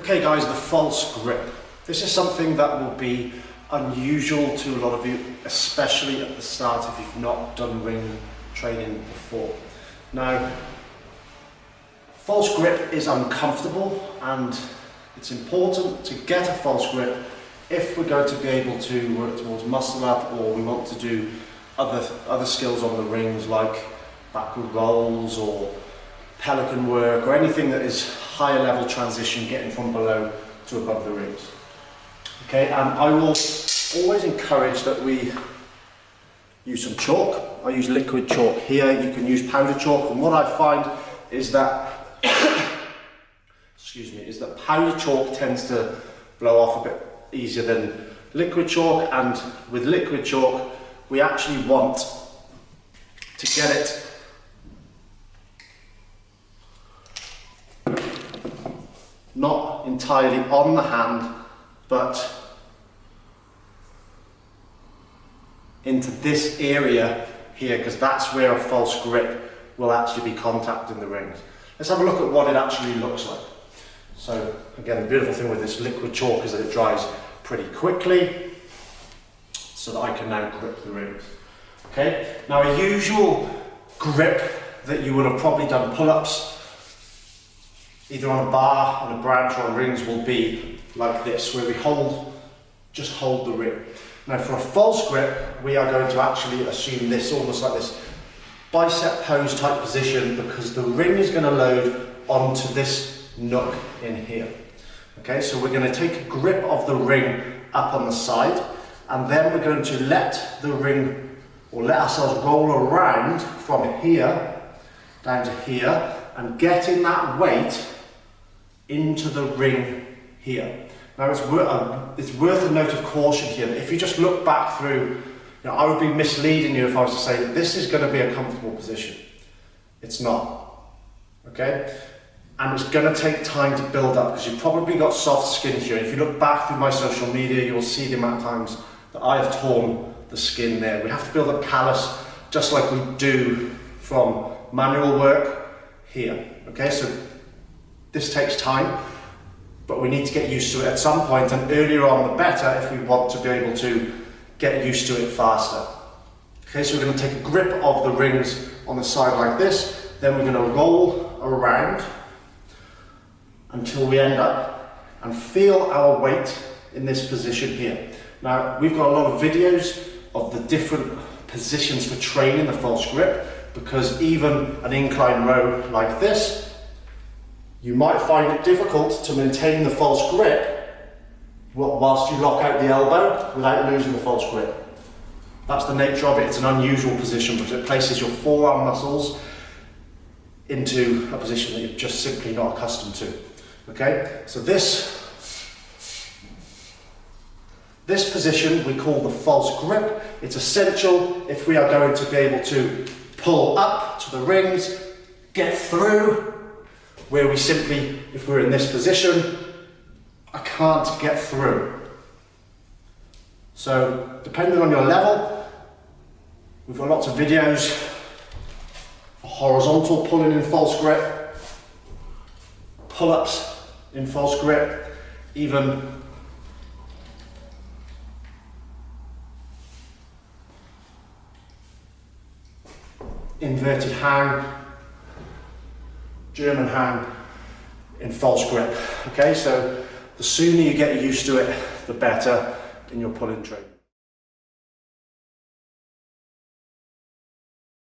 Okay guys, the false grip. This is something that will be unusual to a lot of you, especially at the start if you've not done ring training before. Now, false grip is uncomfortable and it's important to get a false grip if we're going to be able to work towards muscle up, or we want to do other skills on the rings like backward rolls or pelican work or anything that is higher level transition, getting from below to above the rings. Okay, and I will always encourage that we use some chalk. I use liquid chalk here, you can use powder chalk, and what I find is that is that powder chalk tends to blow off a bit easier than liquid chalk, and with liquid chalk we actually want to get it not entirely on the hand, but into this area here, because that's where a false grip will actually be contacting the rings. Let's have a look at what it actually looks like. So again, the beautiful thing with this liquid chalk is that it dries pretty quickly, so that I can now grip the rings. Okay, now a usual grip that you would have probably done pull-ups either on a bar, on a branch, or on rings will be like this, where we just hold the ring. Now for a false grip, we are going to actually assume this, almost like this bicep pose type position, because the ring is going to load onto this nook in here. Okay, so we're going to take a grip of the ring up on the side, and then we're going to let the ring, or let ourselves roll around from here down to here, and getting that weight into the ring here. Now it's worth a note of caution here that if you just look back through, I would be misleading you if I was to say that this is going to be a comfortable position. It's not. Okay? And it's going to take time to build up, because you've probably got soft skin here. If you look back through my social media, you'll see the amount of times that I have torn the skin there. We have to build up callus just like we do from manual work here. Okay, so this takes time, but we need to get used to it at some point, and earlier on the better if we want to be able to get used to it faster. Okay, so we're going to take a grip of the rings on the side like this, then we're going to roll around until we end up and feel our weight in this position here. Now, we've got a lot of videos of the different positions for training the false grip, because even an incline row like this, you might find it difficult to maintain the false grip whilst you lock out the elbow without losing the false grip. That's the nature of it. It's an unusual position because it places your forearm muscles into a position that you're just simply not accustomed to. Okay, so this position we call the false grip. It's essential if we are going to be able to pull up to the rings, get through, where we simply, if we're in this position, I can't get through. So depending on your level, we've got lots of videos for horizontal pulling in false grip, pull-ups in false grip, even inverted hang, German hang in false grip. Okay, so the sooner you get used to it, the better in your pulling training.